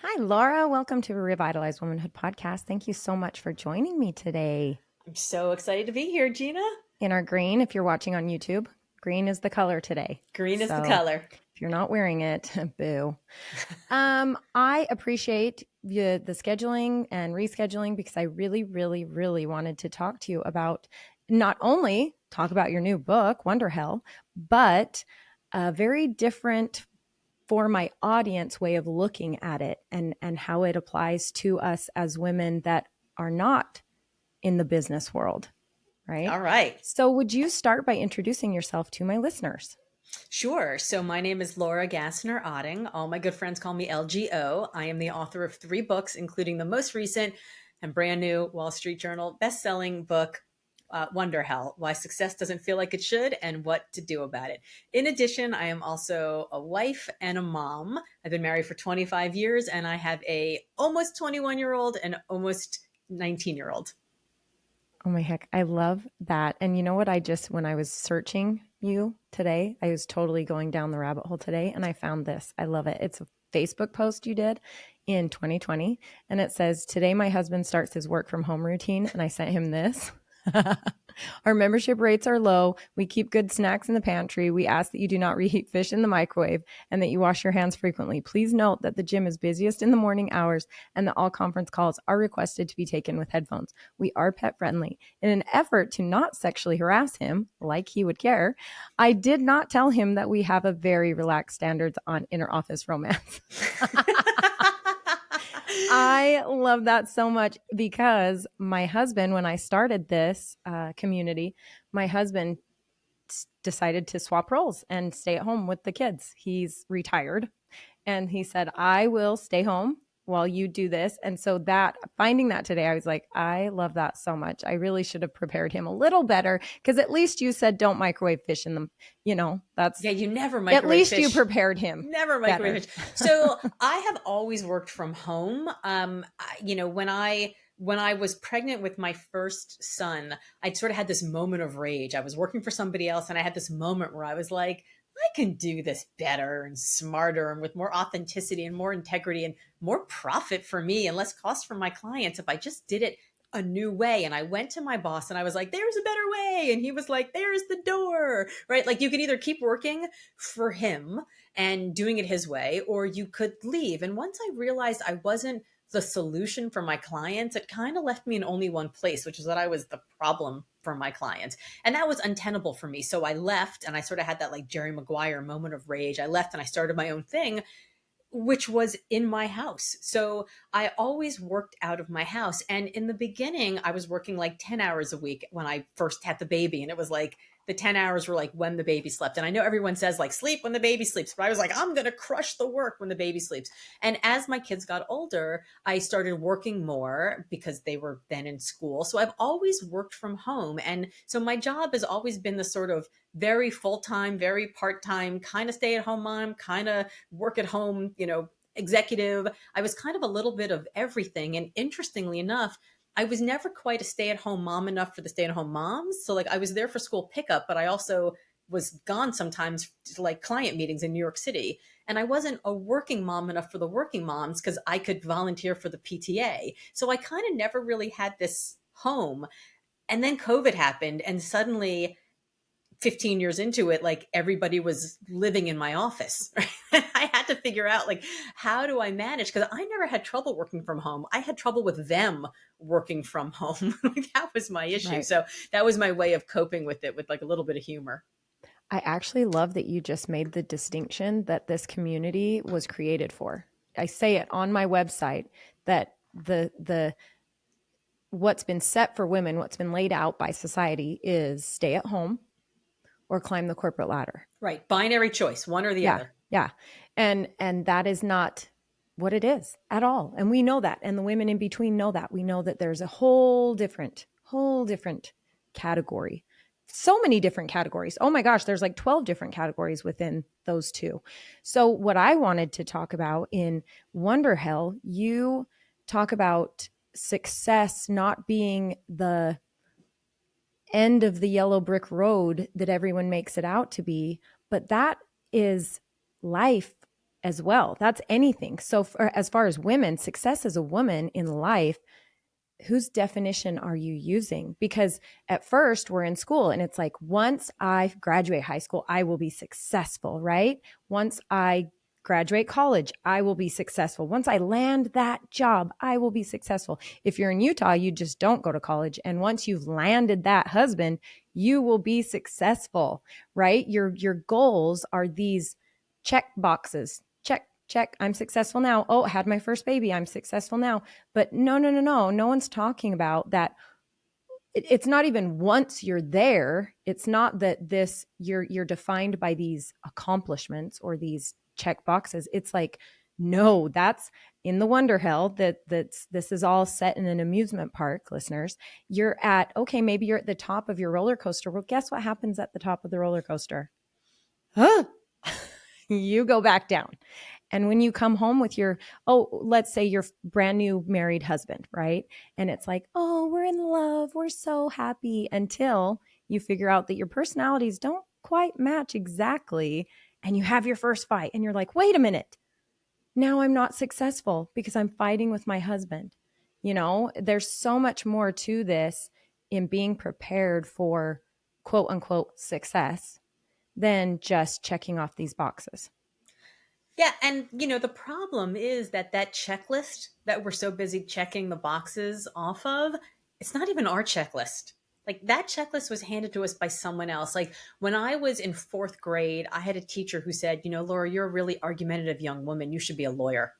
Hi, Laura. Welcome to Revitalize Womanhood podcast. Thank you so much for joining me today. I'm so excited to be here, Gina. In our green, if you're watching on YouTube, green is the color today. Green is the So color. if you're not wearing it, boo. I appreciate the scheduling and rescheduling because I really, really, really wanted to talk to you about not only talk about your new book, Wonderhell, but a very different for my audience way of looking at it and how it applies to us as women that are not in the business world, right? All right. So would you start by introducing yourself to my listeners? Sure. So my name is Laura Gassner Otting. All my good friends call me LGO. I am the author of 3 books, including the most recent and brand new Wall Street Journal best-selling book, Wonderhell: Why Success Doesn't Feel Like It Should and What to Do About It. In addition, I am also a wife and a mom. I've been married for 25 years and I have a almost 21-year-old and almost 19-year-old. Oh my heck, I love that. And you know what? When I was searching you today, I was totally going down the rabbit hole today and I found this. I love it. It's a Facebook post you did in 2020. And it says, "Today my husband starts his work from home routine." And I sent him this. "Our membership rates are low. We keep good snacks in the pantry. We ask that you do not reheat fish in the microwave and that you wash your hands frequently. Please note that the gym is busiest in the morning hours and that all conference calls are requested to be taken with headphones. We are pet friendly. In an effort to not sexually harass him, like he would care, I did not tell him that we have a very relaxed standards on inter-office romance." I love that so much because my husband, when I started this community, my husband decided to swap roles and stay at home with the kids. He's retired and he said, "I will stay home while you do this." And so that finding that today, I was like, I love that so much. I really should have prepared him a little better because at least you said don't microwave fish in them. That's Yeah, you never at microwave least fish. you prepared him. Never microwave fish. So I have always worked from home. When I was pregnant with my first son, I sort of had this moment of rage. I was working for somebody else, and I had this moment where I was like, I can do this better and smarter and with more authenticity and more integrity and more profit for me and less cost for my clients if I just did it a new way. And I went to my boss and I was like, there's a better way. And he was like, there's the door, right? Like you could either keep working for him and doing it his way, or you could leave. And once I realized I wasn't the solution for my clients, it kind of left me in only one place, which is that I was the problem for my clients. And that was untenable for me. So I left and I sort of had that like Jerry Maguire moment of rage. I left and I started my own thing, which was in my house. So I always worked out of my house. And in the beginning, I was working like 10 hours a week when I first had the baby. And it was like the 10 hours were like when the baby slept. And I know everyone says like sleep when the baby sleeps, but I was like, I'm going to crush the work when the baby sleeps. And as my kids got older, I started working more because they were then in school. So I've always worked from home. And so my job has always been the sort of very full-time, very part-time, kind of stay-at-home mom, kind of work at home, executive. I was kind of a little bit of everything. And interestingly enough, I was never quite a stay-at-home mom enough for the stay-at-home moms. So like I was there for school pickup, but I also was gone sometimes to like client meetings in New York City. And I wasn't a working mom enough for the working moms because I could volunteer for the PTA. So I kind of never really had this home. And then COVID happened and suddenly 15 years into it, like everybody was living in my office. Right? I had to figure out like, how do I manage? Because I never had trouble working from home. I had trouble with them working from home. That was my issue. Right. So that was my way of coping with it with like a little bit of humor. I actually love that you just made the distinction that this community was created for. I say it on my website that the what's been set for women, what's been laid out by society is stay at home or climb the corporate ladder. Right. Binary choice, one or the other. Yeah. And that is not what it is at all. And we know that. And the women in between know that. We know that there's a whole different category. So many different categories. Oh my gosh, there's like 12 different categories within those two. So what I wanted to talk about in Wonderhell, you talk about success not being the end of the yellow brick road that everyone makes it out to be, but that is life as well. That's anything. So as far as women, success as a woman in life, whose definition are you using? Because at first we're in school and it's like, once I graduate high school, I will be successful, right? Once I graduate college, I will be successful. Once I land that job, I will be successful. If you're in Utah, you just don't go to college. And once you've landed that husband, you will be successful, right? Your goals are these check boxes. Check, check. I'm successful now. Oh, had my first baby. I'm successful now. But no, no, no, no. No one's talking about that. It's not even once you're there. It's not that you're defined by these accomplishments or these check boxes. It's like, no, that's in the Wonderhell. This is all set in an amusement park, listeners. You're at, okay, maybe you're at the top of your roller coaster. Well, guess what happens at the top of the roller coaster? Huh? You go back down. And when you come home with let's say your brand new married husband, right? And it's like, oh, we're in love. We're so happy, until you figure out that your personalities don't quite match exactly. And you have your first fight and you're like, wait a minute. Now I'm not successful because I'm fighting with my husband. There's so much more to this in being prepared for quote unquote success than just checking off these boxes. Yeah, and the problem is that checklist that we're so busy checking the boxes off of, it's not even our checklist. Like, that checklist was handed to us by someone else. Like, when I was in fourth grade, I had a teacher who said, Laura, you're a really argumentative young woman. You should be a lawyer.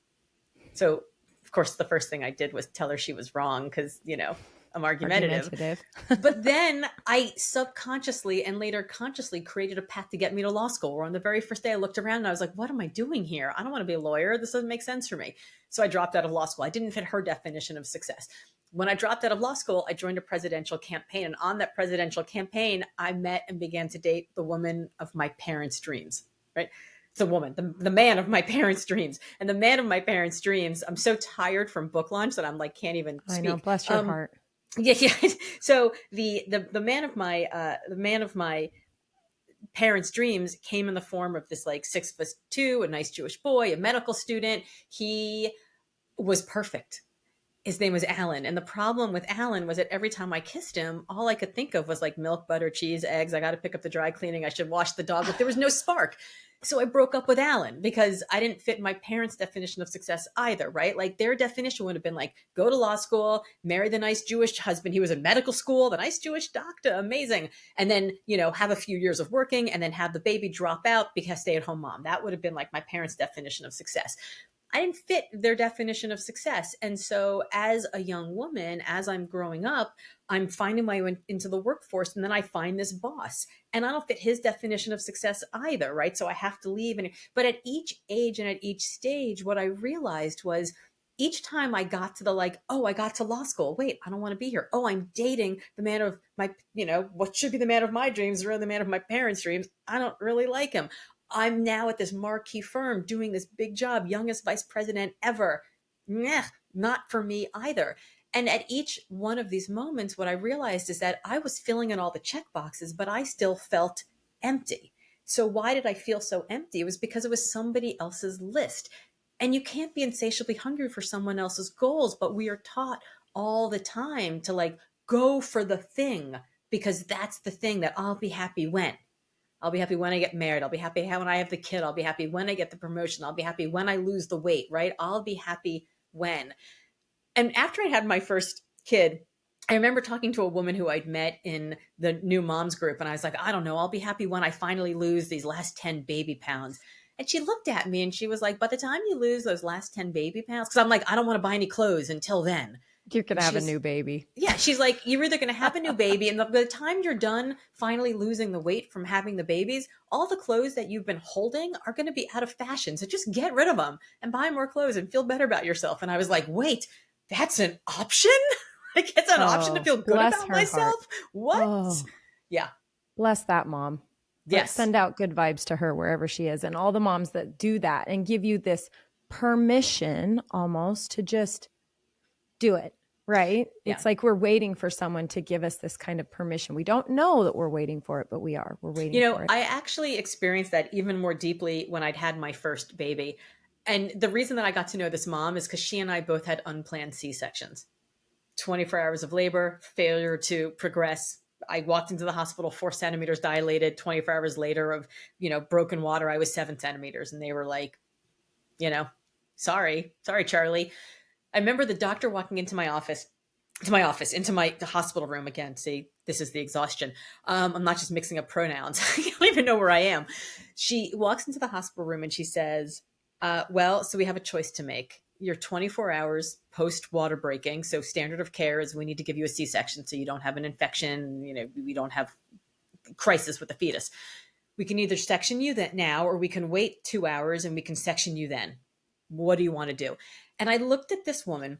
So, of course, the first thing I did was tell her she was wrong because, I'm argumentative. But then I subconsciously and later consciously created a path to get me to law school, where on the very first day I looked around and I was like, what am I doing here? I don't want to be a lawyer. This doesn't make sense for me. So I dropped out of law school. I didn't fit her definition of success. When I dropped out of law school, I joined a presidential campaign. And on that presidential campaign, I met and began to date the woman of my parents' dreams, right? The woman, the man of my parents' dreams. And the man of my parents' dreams, I'm so tired from book launch that I'm like, can't even speak. I know, bless your heart. Yeah. So the man of my parents' dreams came in the form of this like 6'2", a nice Jewish boy, a medical student. He was perfect. His name was Alan. And the problem with Alan was that every time I kissed him, all I could think of was like milk, butter, cheese, eggs. I got to pick up the dry cleaning. I should wash the dog. But there was no spark. So I broke up with Alan because I didn't fit my parents' definition of success either, right? Like, their definition would have been like, go to law school, marry the nice Jewish husband. He was in medical school, the nice Jewish doctor, amazing. And then, have a few years of working and then have the baby drop out because stay-at-home mom. That would have been like my parents' definition of success. I didn't fit their definition of success. And so as a young woman, as I'm growing up, I'm finding my way into the workforce, and then I find this boss, and I don't fit his definition of success either, right? So I have to leave. But at each age and at each stage, what I realized was, each time I got to I got to law school. Wait, I don't want to be here. Oh, I'm dating the man of my, what should be the man of my dreams, really the man of my parents' dreams. I don't really like him. I'm now at this marquee firm doing this big job, youngest vice president ever. Nah, not for me either. And at each one of these moments, what I realized is that I was filling in all the check boxes, but I still felt empty. So why did I feel so empty? It was because it was somebody else's list. And you can't be insatiably hungry for someone else's goals, but we are taught all the time to go for the thing, because that's the thing that I'll be happy when. I'll be happy when I get married. I'll be happy when I have the kid. I'll be happy when I get the promotion. I'll be happy when I lose the weight, right? I'll be happy when. And after I had my first kid, I remember talking to a woman who I'd met in the new moms group. And I was like, I don't know, I'll be happy when I finally lose these last 10 baby pounds. And she looked at me and she was like, by the time you lose those last 10 baby pounds, because I'm like, I don't want to buy any clothes until then. You're going to have a new baby. Yeah. She's like, you're either going to have a new baby, and by the time you're done finally losing the weight from having the babies, all the clothes that you've been holding are going to be out of fashion. So just get rid of them and buy more clothes and feel better about yourself. And I was like, wait, that's an option? Like, it's an option to feel good about myself? Heart. What? Oh. Yeah. Bless that mom. Yes. Let's send out good vibes to her wherever she is, and all the moms that do that and give you this permission almost to just do it, right? Yeah. It's like we're waiting for someone to give us this kind of permission. We don't know that we're waiting for it, but we are. We're waiting for it. I actually experienced that even more deeply when I'd had my first baby. And the reason that I got to know this mom is because she and I both had unplanned C-sections. 24 hours of labor, failure to progress. I walked into the hospital 4 centimeters dilated. 24 hours later of, broken water, I was 7 centimeters. And they were like, you know, sorry, Charlie. I remember the doctor walking into my hospital room again. See, this is the exhaustion. I'm not just mixing up pronouns. I don't even know where I am. She walks into the hospital room and she says, well, so we have a choice to make. You're 24 hours post water breaking. So standard of care is we need to give you a C-section so you don't have an infection. We don't have crisis with the fetus. We can either section you that now, or we can wait 2 hours and we can section you then. What do you want to do? And I looked at this woman,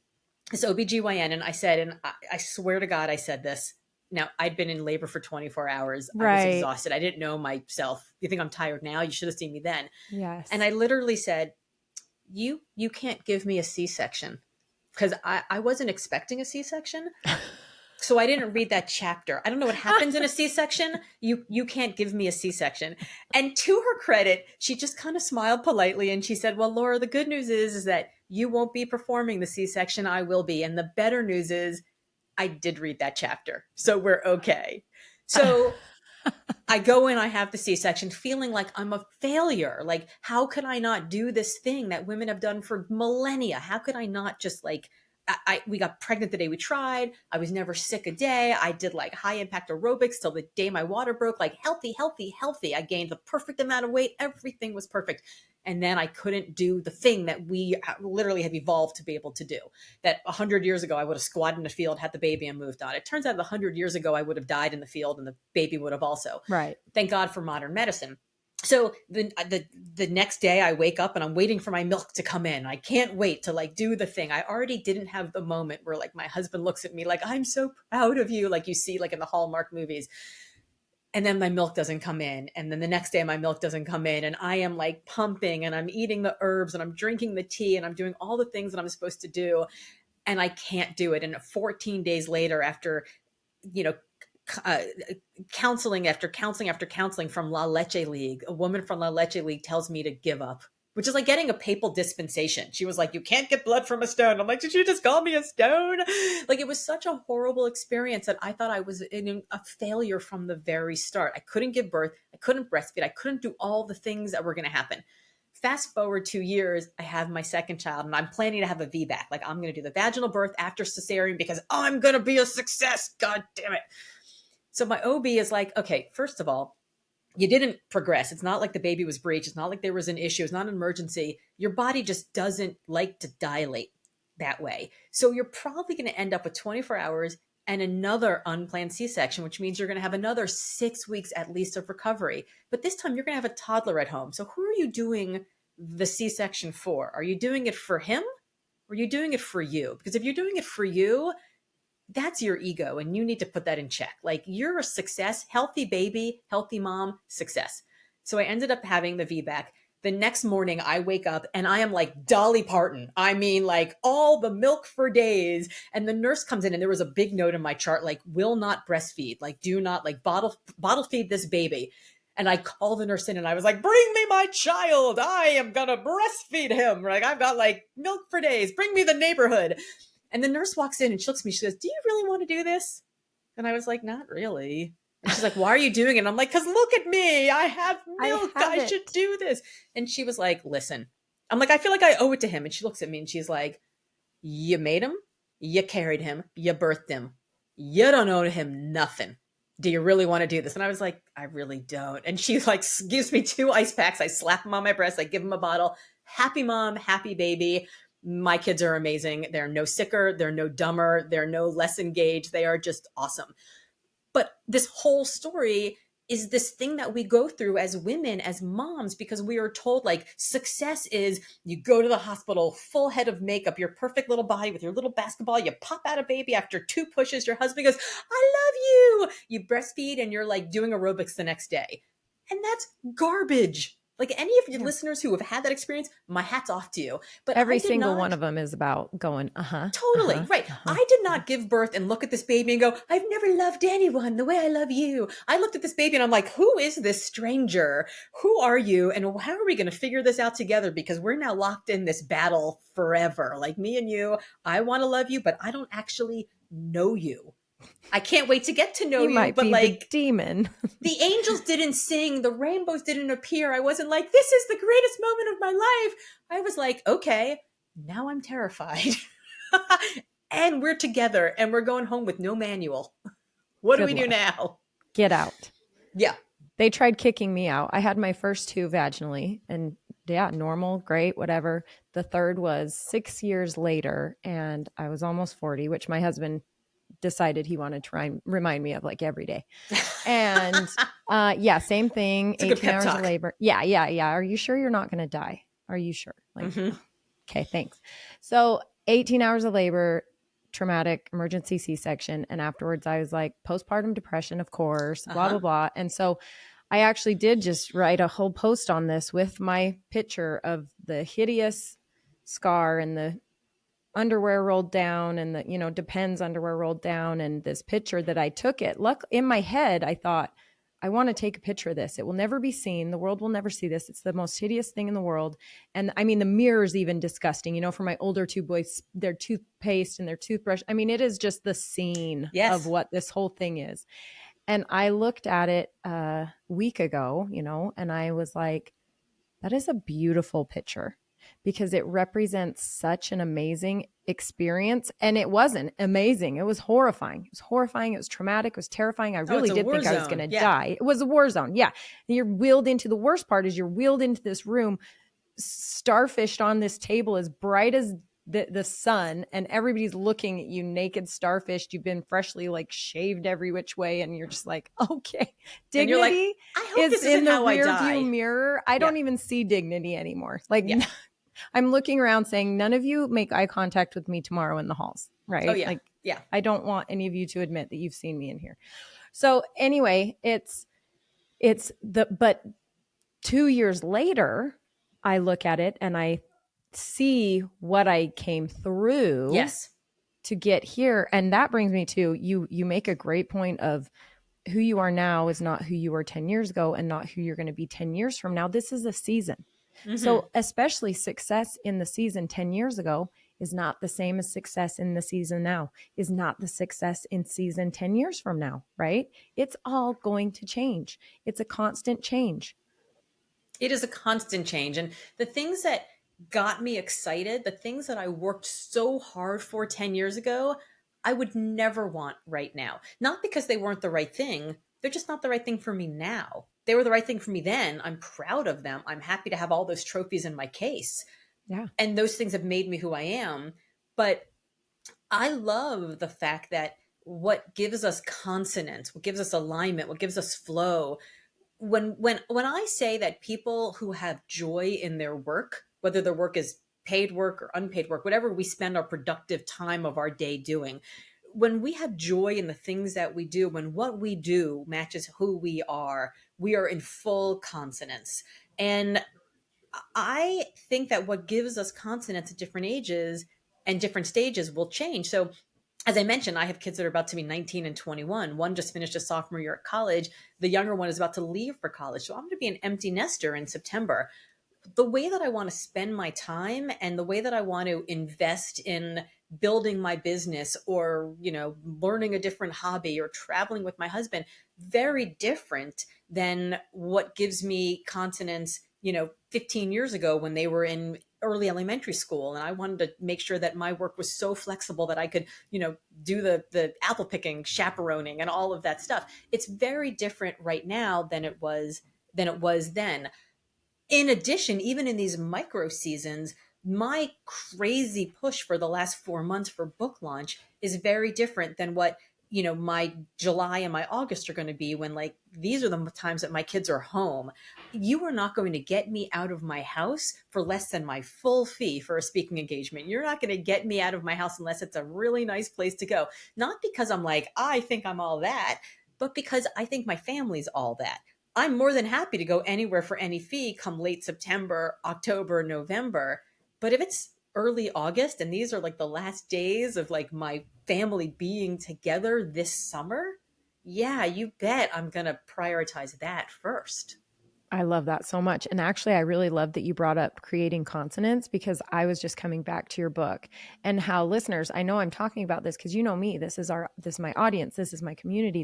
this OBGYN, and I said, and I swear to God, I said this. Now, I'd been in labor for 24 hours. I was Right. exhausted. I didn't know myself. You think I'm tired now? You should have seen me then. Yes. And I literally said, you can't give me a C-section, because I wasn't expecting a C-section. So I didn't read that chapter. I don't know what happens in a C-section. You can't give me a C-section. And to her credit, she just kind of smiled politely and she said, well, Laura, the good news is that you won't be performing the C-section. I will be. And the better news is I did read that chapter. So we're okay. So I go in, I have the C-section feeling like I'm a failure. Like, how could I not do this thing that women have done for millennia? How could I not just we got pregnant the day we tried. I was never sick a day. I did like high impact aerobics till the day my water broke, like healthy, healthy, healthy. I gained the perfect amount of weight. Everything was perfect. And then I couldn't do the thing that we literally have evolved to be able to do. That 100 years ago, I would have squatted in the field, had the baby, and moved on. It turns out 100 years ago, I would have died in the field and the baby would have also. Right. Thank God for modern medicine. So the next day I wake up and I'm waiting for my milk to come in. I can't wait to do the thing. I already didn't have the moment where my husband looks at me like, I'm so proud of you. Like you see in the Hallmark movies. And then my milk doesn't come in. And then the next day my milk doesn't come in. And I am pumping and I'm eating the herbs and I'm drinking the tea and I'm doing all the things that I'm supposed to do. And I can't do it. And 14 days later, after, counseling after counseling from La Leche League, a woman from La Leche League tells me to give up, which is like getting a papal dispensation. She was like, you can't get blood from a stone. I'm like, did you just call me a stone? It was such a horrible experience that I thought I was in a failure from the very start. I couldn't give birth. I couldn't breastfeed. I couldn't do all the things that were going to happen. Fast forward 2 years, I have my second child and I'm planning to have a VBAC. I'm going to do the vaginal birth after cesarean because I'm going to be a success. God damn it. So my OB is like, okay, first of all, you didn't progress. It's not like the baby was breached. It's not like there was an issue. It's not an emergency. Your body just doesn't like to dilate that way. So you're probably going to end up with 24 hours and another unplanned C-section, which means you're going to have another 6 weeks at least of recovery. But this time you're going to have a toddler at home. So who are you doing the C-section for? Are you doing it for him or are you doing it for you? Because if you're doing it for you, that's your ego and you need to put that in check. You're a success, healthy baby, healthy mom, success. So I ended up having the VBAC. The next morning I wake up and I am like Dolly Parton. I mean, all the milk for days. And the nurse comes in and there was a big note in my chart, will not breastfeed, do not bottle feed this baby. And I called the nurse in and I was like, bring me my child. I am going to breastfeed him. I've got milk for days. Bring me the neighborhood. And the nurse walks in and she looks at me. She goes, do you really want to do this? And I was like, not really. And she's like, why are you doing it? And I'm like, because look at me. I have milk. I should do this. And she was like, listen. I'm like, I feel like I owe it to him. And she looks at me and she's like, you made him. You carried him. You birthed him. You don't owe him nothing. Do you really want to do this? And I was like, I really don't. And she gives me 2 ice packs. I slap him on my breast. I give him a bottle. Happy mom, happy baby. My kids are amazing. They're no sicker. They're no dumber. They're no less engaged. They are just awesome. But this whole story is this thing that we go through as women, as moms, because we are told success is you go to the hospital, full head of makeup, your perfect little body with your little basketball, you pop out a baby after 2 pushes, your husband goes, I love you. You breastfeed and you're doing aerobics the next day. And that's garbage. Like any of your Yeah. listeners who have had that experience, my hat's off to you. But I Every did single one not. of them is about going, uh-huh, Totally. uh-huh, Right. uh-huh. I did not give birth and look at this baby and go, I've never loved anyone the way I love you. I looked at this baby and I'm like, who is this stranger? Who are you? And how are we going to figure this out together? Because we're now locked in this battle forever. Like me and you, I want to love you, but I don't actually know you. I can't wait to get to know You you, might but be the like demon. the angels didn't sing, the rainbows didn't appear. I wasn't like, this is the greatest moment of my life. I was like, okay, now I'm terrified. And we're together and we're going home with no manual. What do Good we do luck. now? Get out. Yeah. They tried kicking me out. I had my first two vaginally and yeah, normal, great, whatever. The third was 6 years later and I was almost 40, which my husband decided he wanted to remind me of like every day. And yeah, same thing, It's a good 18 pep hours of talk. labor. Yeah. Are you sure you're not going to die? Are you sure? Like, Mm-hmm. okay, thanks. So 18 hours of labor, traumatic emergency C-section. And afterwards I was like, postpartum depression, of course, blah, Uh-huh. blah, blah. And so I actually did just write a whole post on this with my picture of the hideous scar and the underwear rolled down and the, Depends underwear rolled down and this picture that I took it. Look, in my head, I thought, I want to take a picture of this. It will never be seen. The world will never see this. It's the most hideous thing in the world. And I mean, the mirror is even disgusting. For my older two boys, their toothpaste and their toothbrush. I mean, it is just the scene of Yes. what this whole thing is. And I looked at it a week ago, and I was like, that is a beautiful picture because it represents such an amazing experience. And it wasn't amazing. It was horrifying. It was horrifying. It was traumatic. It was terrifying. I Oh, it's really a did war think I was going zone. to Yeah. die. It was a war zone. Yeah. And you're wheeled into the worst part is you're wheeled into this room, starfished on this table as bright as the sun, and everybody's looking at you naked, starfished. You've been freshly like shaved every which way, and you're just like, okay, And you're like, dignity I hope is this in isn't the how I rear view die. mirror. I Yeah. don't even see dignity anymore. Like Yeah. I'm looking around saying, none of you make eye contact with me tomorrow in the halls, Oh, right? yeah. Like Yeah. I don't want any of you to admit that you've seen me in here. So anyway, but 2 years later, I look at it and I see what I came through Yes. to get here. And that brings me to you make a great point of who you are now is not who you were 10 years ago and not who you're going to be 10 years from now. This is a season. Mm-hmm. So especially success in the season 10 years ago is not the same as success in the season now, is not the success in season 10 years from now, right? It's all going to change. It's a constant change. It is a constant change. And the things that got me excited, the things that I worked so hard for 10 years ago, I would never want right now. Not because they weren't the right thing, they're just not the right thing for me now. They were the right thing for me then. I'm proud of them. I'm happy to have all those trophies in my case. Yeah. And those things have made me who I am. But I love the fact that what gives us consonance, what gives us alignment, what gives us flow, when I say that people who have joy in their work, whether their work is paid work or unpaid work, whatever we spend our productive time of our day doing, when we have joy in the things that we do, when what we do matches who we are in full consonance. And I think that what gives us consonance at different ages and different stages will change. So as I mentioned, I have kids that are about to be 19 and 21. One just finished a sophomore year at college. The younger one is about to leave for college. So I'm going to be an empty nester in September. The way that I want to spend my time and the way that I want to invest in building my business or, learning a different hobby or traveling with my husband, very different than what gives me consonance, 15 years ago when they were in early elementary school. And I wanted to make sure that my work was so flexible that I could, do the apple picking, chaperoning and all of that stuff. It's very different right now than it was then. In addition, even in these micro seasons, my crazy push for the last 4 months for book launch is very different than what my July and my August are going to be, when like these are the times that my kids are home. You are not going to get me out of my house for less than my full fee for a speaking engagement. You're not going to get me out of my house unless it's a really nice place to go. Not because I'm like, I think I'm all that, but because I think my family's all that. I'm more than happy to go anywhere for any fee come late September, October, November. But if it's early August and these are like the last days of like my family being together this summer, yeah, you bet I'm going to prioritize that first. I love that so much. And actually, I really love that you brought up creating consonants, because I was just coming back to your book and how listeners, I know I'm talking about this because you know me, this is my audience, this is my community,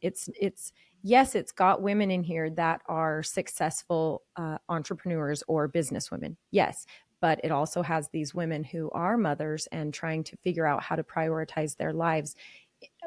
it's, yes, it's got women in here that are successful entrepreneurs or business women. Yes. But it also has these women who are mothers and trying to figure out how to prioritize their lives,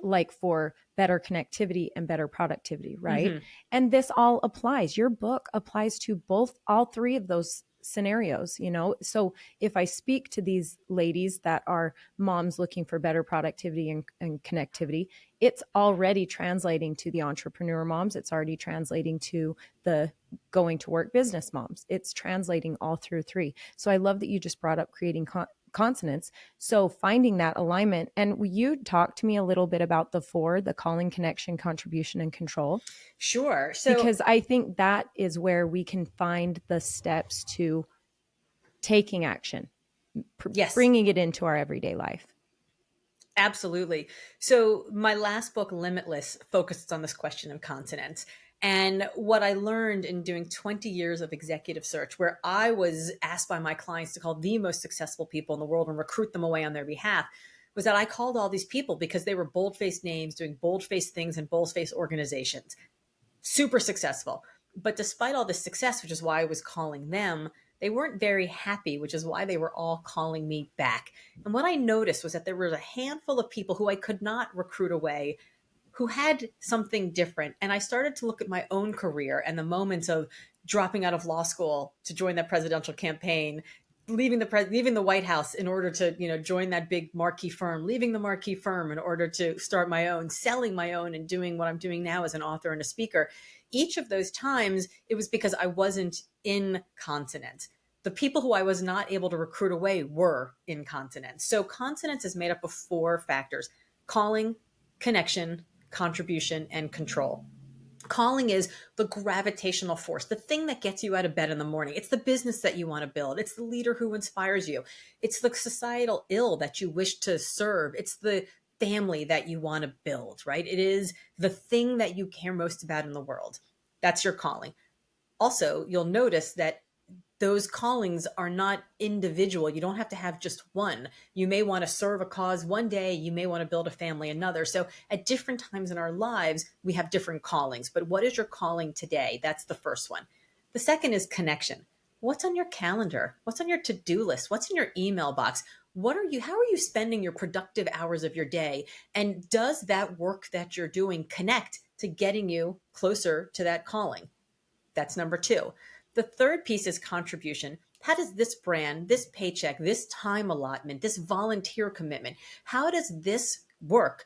like for better connectivity and better productivity, right? Hmm. And this all applies. Your book applies to all three of those scenarios, you know? So if I speak to these ladies that are moms looking for better productivity and connectivity, it's already translating to the entrepreneur moms. It's already translating to the going to work business moms. It's translating all through three. So I love that you just brought up creating consonants. So finding that alignment. And you talked to me a little bit about the four: the calling, connection, contribution, and control, Sure. So, because I think that is where we can find the steps to taking action, yes. bringing it into our everyday life. Absolutely. So, my last book, Limitless, focused on this question of consonants. And what I learned in doing 20 years of executive search, where I was asked by my clients to call the most successful people in the world and recruit them away on their behalf, was that I called all these people because they were bold faced names doing bold faced things in bold faced organizations, super successful. But despite all this success, which is why I was calling them, they weren't very happy, which is why they were all calling me back. And what I noticed was that there was a handful of people who I could not recruit away who had something different. And I started to look at my own career and the moments of dropping out of law school to join that presidential campaign, leaving the White House in order to, join that big marquee firm, leaving the marquee firm in order to start my own, selling my own, and doing what I'm doing now as an author and a speaker. Each of those times, it was because I wasn't in consonant. The people who I was not able to recruit away were in consonance. So consonance is made up of four factors: calling, connection, contribution, and control. Calling is the gravitational force, the thing that gets you out of bed in the morning. It's the business that you want to build. It's the leader who inspires you. It's the societal ill that you wish to serve. It's the family that you want to build, right? It is the thing that you care most about in the world. That's your calling. Also, you'll notice that those callings are not individual. You don't have to have just one. You may want to serve a cause one day, you may want to build a family another. So at different times in our lives, we have different callings. But what is your calling today? That's the first one. The second is connection. What's on your calendar? What's on your to-do list? What's in your email box? How are you spending your productive hours of your day? And does that work that you're doing connect to getting you closer to that calling? That's number two. The third piece is contribution. How does this brand, this paycheck, this time allotment, this volunteer commitment, how does this work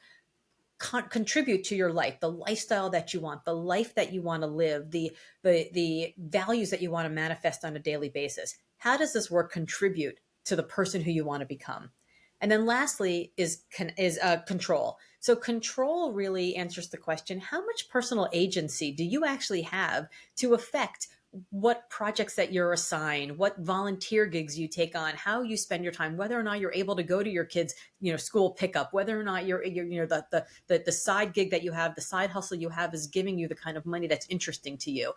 contribute to your life, the lifestyle that you want, the life that you want to live, the values that you want to manifest on a daily basis? How does this work contribute to the person who you want to become? And then lastly is control. So control really answers the question: how much personal agency do you actually have to affect what projects that you're assigned, what volunteer gigs you take on, how you spend your time, whether or not you're able to go to your kids, school pickup, whether or not the side gig that you have, the side hustle you have is giving you the kind of money that's interesting to you.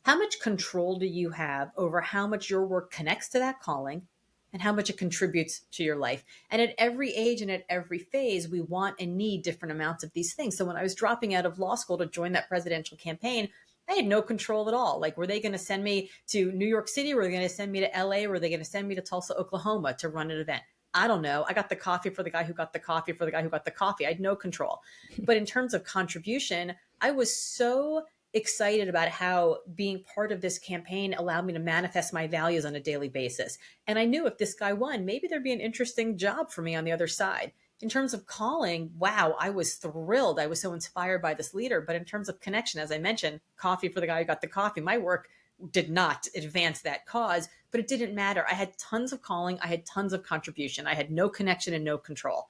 How much control do you have over how much your work connects to that calling and how much it contributes to your life? And at every age and at every phase, we want and need different amounts of these things. So when I was dropping out of law school to join that presidential campaign, I had no control at all. Like, were they going to send me to New York City? Were they going to send me to LA? Were they going to send me to Tulsa, Oklahoma to run an event? I don't know. I got the coffee for the guy who got the coffee for the guy who got the coffee. I had no control. But in terms of contribution, I was so excited about how being part of this campaign allowed me to manifest my values on a daily basis. And I knew if this guy won, maybe there'd be an interesting job for me on the other side. In terms of calling, wow, I was thrilled. I was so inspired by this leader. But in terms of connection, as I mentioned, coffee for the guy who got the coffee, my work did not advance that cause, but it didn't matter. I had tons of calling. I had tons of contribution. I had no connection and no control.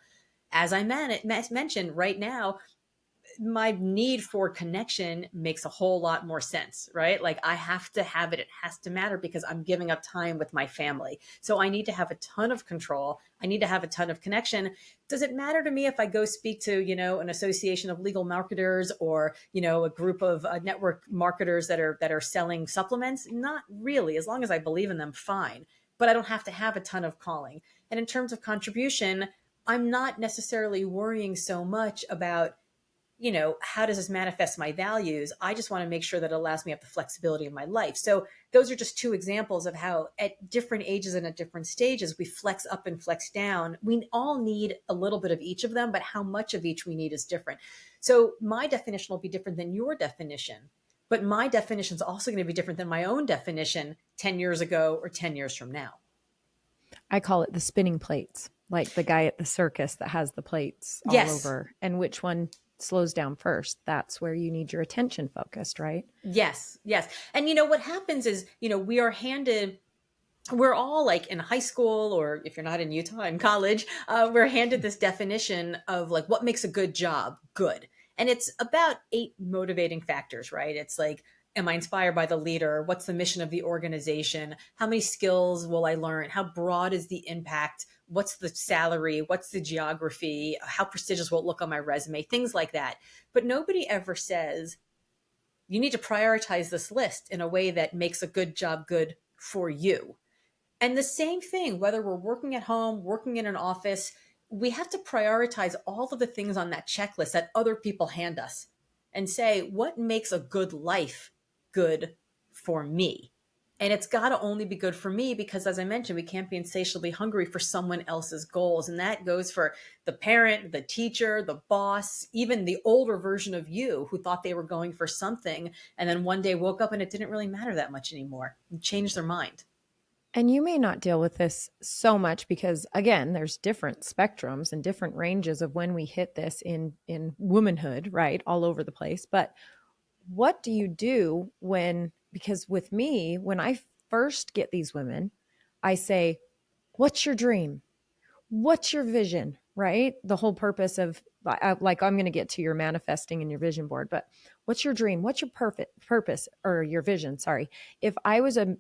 As I mentioned, right now, my need for connection makes a whole lot more sense, right? Like I have to have it. It has to matter because I'm giving up time with my family. So I need to have a ton of control. I need to have a ton of connection. Does it matter to me if I go speak to, an association of legal marketers or, a group of network marketers that are selling supplements? Not really. As long as I believe in them, fine. But I don't have to have a ton of calling. And in terms of contribution, I'm not necessarily worrying so much about, how does this manifest my values? I just want to make sure that it allows me to have the flexibility in my life. So those are just two examples of how at different ages and at different stages, we flex up and flex down. We all need a little bit of each of them, but how much of each we need is different. So my definition will be different than your definition, but my definition is also going to be different than my own definition 10 years ago or 10 years from now. I call it the spinning plates, like the guy at the circus that has the plates all Yes. over. And which one slows down first? That's where you need your attention focused, right? Yes. Yes. And what happens is, we're all like in high school, or if you're not in Utah, in college, we're handed this definition of like what makes a good job good. And it's about 8 motivating factors, right? It's like, am I inspired by the leader? What's the mission of the organization? How many skills will I learn? How broad is the impact? What's the salary? What's the geography? How prestigious will it look on my resume? Things like that. But nobody ever says, you need to prioritize this list in a way that makes a good job good for you. And the same thing, whether we're working at home, working in an office, we have to prioritize all of the things on that checklist that other people hand us and say, what makes a good life good for me? And it's got to only be good for me because, as I mentioned, we can't be insatiably hungry for someone else's goals. And that goes for the parent, the teacher, the boss, even the older version of you who thought they were going for something and then one day woke up and it didn't really matter that much anymore and changed their mind. And you may not deal with this so much because, again, there's different spectrums and different ranges of when we hit this in womanhood, right? All over the place. But what do you do when, because with me, when I first get these women, I say, what's your dream? What's your vision? Right? The whole purpose of, like, I'm going to get to your manifesting and your vision board, but what's your dream? What's your perfect purpose or your vision? Sorry. If I was a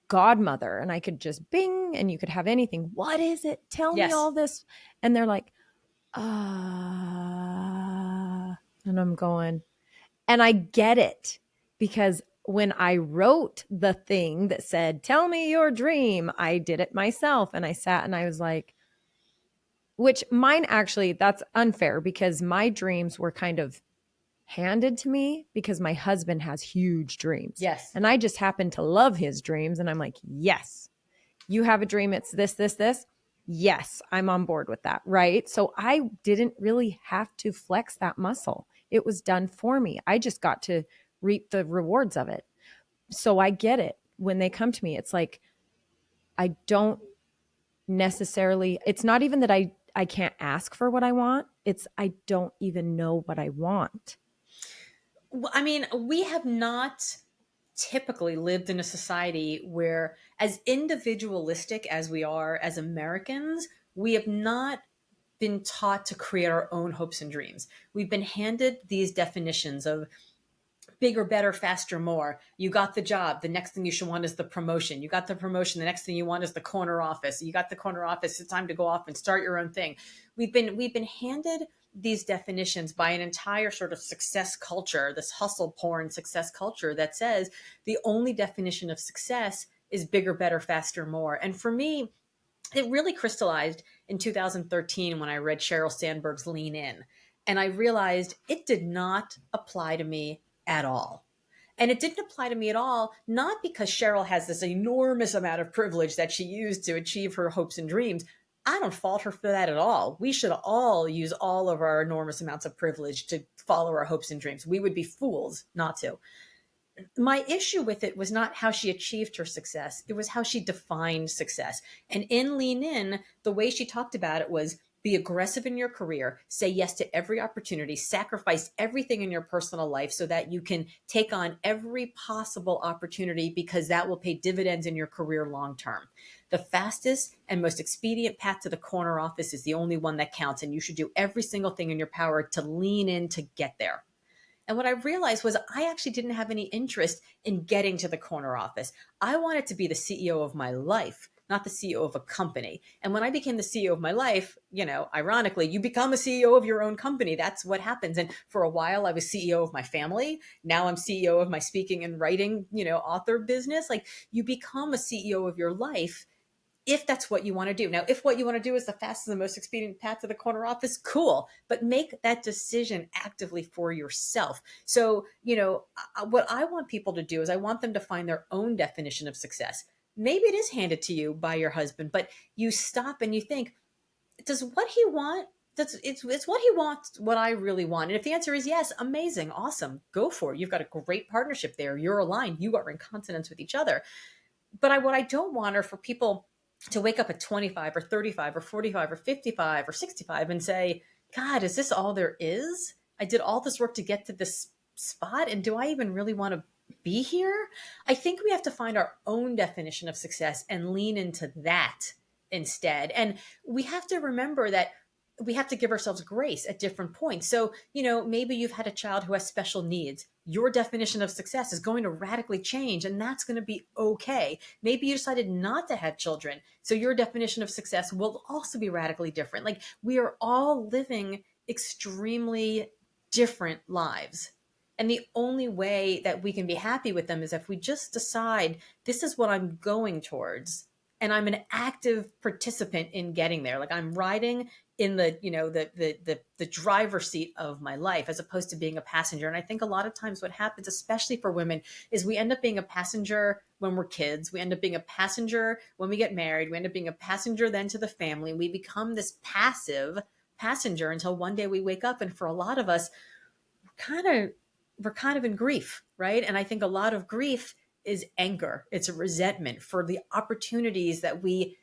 godmother and I could just bing and you could have anything, what is it? Tell me Yes. all this. And they're like, and I'm going, and I get it because when I wrote the thing that said, tell me your dream, I did it myself. And I sat and I was like, which mine actually, that's unfair because my dreams were kind of handed to me because my husband has huge dreams. Yes. And I just happen to love his dreams. And I'm like, yes, you have a dream. It's this, this, this. Yes, I'm on board with that. Right. So I didn't really have to flex that muscle. It was done for me. I just got to reap the rewards of it. So I get it. When they come to me, it's like, I don't necessarily, it's not even that I can't ask for what I want. It's, I don't even know what I want. I mean, we have not typically lived in a society where, as individualistic as we are as Americans, we have not been taught to create our own hopes and dreams. We've been handed these definitions of bigger, better, faster, more. You got the job. The next thing you should want is the promotion. You got the promotion. The next thing you want is the corner office. You got the corner office. It's time to go off and start your own thing. We've been handed these definitions by an entire sort of success culture, this hustle porn success culture that says the only definition of success is bigger, better, faster, more. And for me, it really crystallized in 2013 when I read Sheryl Sandberg's Lean In. And I realized it did not apply to me at all. And it didn't apply to me at all, not because Sheryl has this enormous amount of privilege that she used to achieve her hopes and dreams. I don't fault her for that at all. We should all use all of our enormous amounts of privilege to follow our hopes and dreams. We would be fools not to. My issue with it was not how she achieved her success. It was how she defined success. And in Lean In, the way she talked about it was be aggressive in your career, say yes to every opportunity, sacrifice everything in your personal life so that you can take on every possible opportunity, because that will pay dividends in your career long term. The fastest and most expedient path to the corner office is the only one that counts, and you should do every single thing in your power to lean in to get there. And what I realized was I actually didn't have any interest in getting to the corner office. I wanted to be the CEO of my life, not the CEO of a company. And when I became the CEO of my life, ironically, you become a CEO of your own company. That's what happens. And for a while, I was CEO of my family. Now I'm CEO of my speaking and writing, author business. Like, you become a CEO of your life if that's what you want to do. Now, if what you want to do is the fastest and the most expedient path to the corner office, cool, but make that decision actively for yourself. So, what I want people to do is I want them to find their own definition of success. Maybe it is handed to you by your husband, but you stop and you think, does what he want, it's what he wants, what I really want? And if the answer is yes, amazing, awesome, go for it. You've got a great partnership there. You're aligned. You are in consonance with each other. But what I don't want are for people to wake up at 25 or 35 or 45 or 55 or 65 and say, God, is this all there is? I did all this work to get to this spot, and do I even really want to be here? I think we have to find our own definition of success and lean into that instead. And we have to remember that we have to give ourselves grace at different points. So, maybe you've had a child who has special needs. Your definition of success is going to radically change, and that's going to be okay. Maybe you decided not to have children, so your definition of success will also be radically different. Like, we are all living extremely different lives. And the only way that we can be happy with them is if we just decide, this is what I'm going towards, and I'm an active participant in getting there. Like, I'm riding in the driver's seat of my life, as opposed to being a passenger. And I think a lot of times what happens, especially for women, is we end up being a passenger when we're kids. We end up being a passenger when we get married. We end up being a passenger then to the family. We become this passive passenger until one day we wake up. And for a lot of us, we're kind of in grief, right? And I think a lot of grief is anger. It's a resentment for the opportunities that we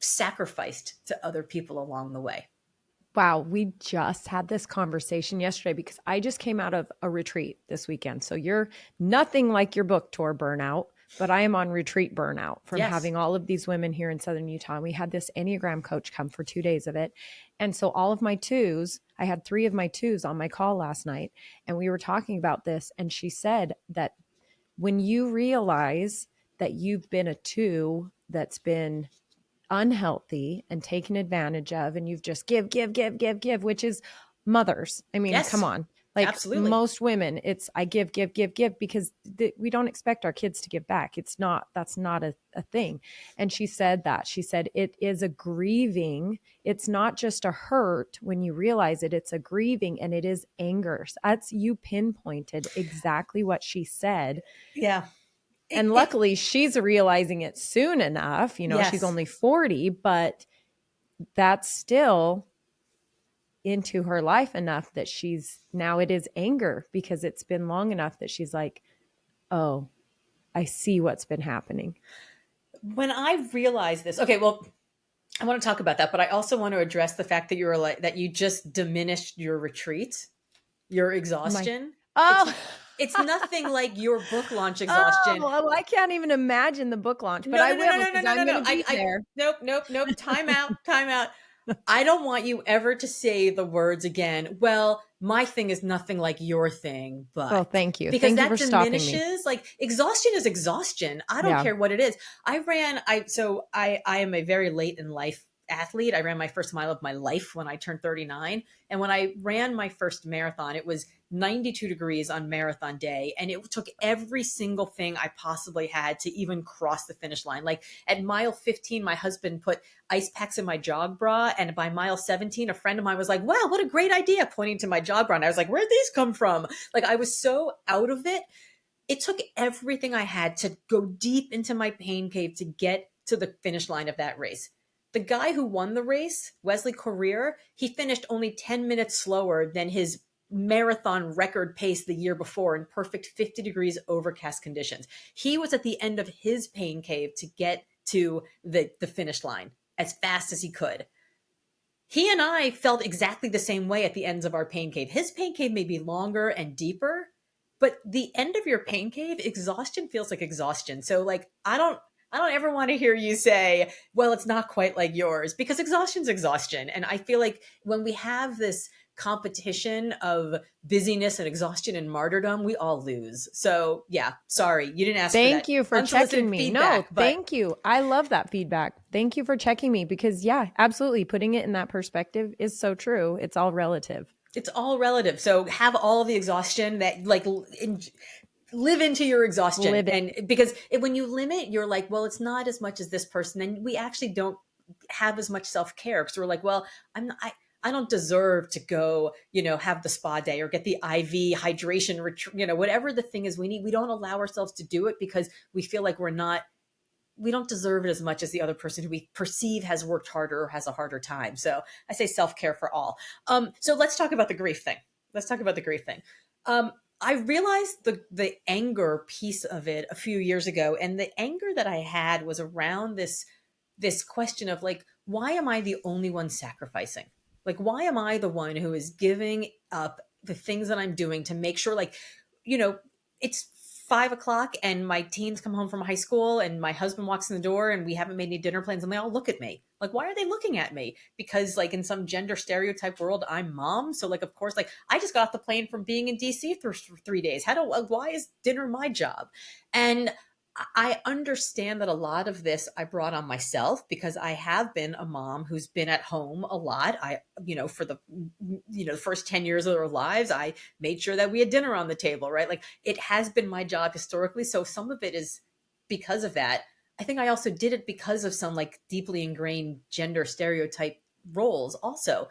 sacrificed to other people along the way. Wow, we just had this conversation yesterday because I just came out of a retreat this weekend. So you're nothing like your book tour burnout, but I am on retreat burnout from having all of these women here in Southern Utah. And we had this Enneagram coach come for 2 days of it. And so all of my twos, I had 3 of my twos on my call last night, and we were talking about this. And she said that when you realize that you've been a 2 that's been unhealthy and taken advantage of, and you've just give, which is mothers. I mean, come on. Like, absolutely. Most women, it's I give, because we don't expect our kids to give back. That's not a thing. And she said it is a grieving. It's not just a hurt when you realize it, it's a grieving, and it is anger. That's, you pinpointed exactly what she said. Yeah. And luckily she's realizing it soon enough. She's only 40, but that's still into her life enough that now it is anger, because it's been long enough that she's like, oh, I see what's been happening. When I realized this, okay, well, I want to talk about that, but I also want to address the fact that that you just diminished your retreat, your exhaustion. It's nothing like your book launch exhaustion. Oh, well, I can't even imagine the book launch, but I will, because I'm going to be there. Nope. Time out. I don't want you ever to say the words again, well, my thing is nothing like your thing, but. Oh, thank you. Because thank that you for diminishes, stopping me. like, exhaustion is exhaustion. I don't care what it is. I am a very late in life athlete. I ran my first mile of my life when I turned 39. And when I ran my first marathon, it was 92 degrees on marathon day. And it took every single thing I possibly had to even cross the finish line. Like, at mile 15, my husband put ice packs in my jog bra. And by mile 17, a friend of mine was like, wow, what a great idea, pointing to my jog bra. And I was like, where'd these come from? Like, I was so out of it. It took everything I had to go deep into my pain cave to get to the finish line of that race. The guy who won the race, Wesley Courier, he finished only 10 minutes slower than his marathon record pace the year before in perfect 50 degrees overcast conditions. He was at the end of his pain cave to get to the finish line as fast as he could. He and I felt exactly the same way at the ends of our pain cave. His pain cave may be longer and deeper, but the end of your pain cave, exhaustion feels like exhaustion. So like I don't ever want to hear you say, well, it's not quite like yours, because exhaustion's exhaustion. And I feel like when we have this competition of busyness and exhaustion and martyrdom, we all lose. So yeah, sorry, you didn't ask for Thank that you for checking unsolicited me. No, feedback, but thank you. I love that feedback. Thank you for checking me because, yeah, absolutely. Putting it in that perspective is so true. It's all relative. it's all relative. So have all the exhaustion that like live into your exhaustion. Live it. And because when you limit, you're like, well, it's not as much as this person. And we actually don't have as much self-care because we're like, well, I'm not, I don't deserve to go, have the spa day or get the IV hydration, whatever the thing is we need. We don't allow ourselves to do it because we feel like we don't deserve it as much as the other person who we perceive has worked harder or has a harder time. So I say self-care for all. So let's talk about the grief thing. Let's talk about the grief thing. I realized the anger piece of it a few years ago, and the anger that I had was around this question of like, why am I the only one sacrificing? Like, why am I the one who is giving up the things that I'm doing to make sure, like, you know, it's 5 o'clock and my teens come home from high school and my husband walks in the door and we haven't made any dinner plans and they all look at me. Like, why are they looking at me? Because like in some gender stereotype world, I'm mom. So like, of course, like I just got off the plane from being in DC for 3 days. Why is dinner my job? And I understand that a lot of this I brought on myself because I have been a mom who's been at home a lot. For the first 10 years of their lives, I made sure that we had dinner on the table, right? Like it has been my job historically. So some of it is because of that. I think I also did it because of some like deeply ingrained gender stereotype roles also.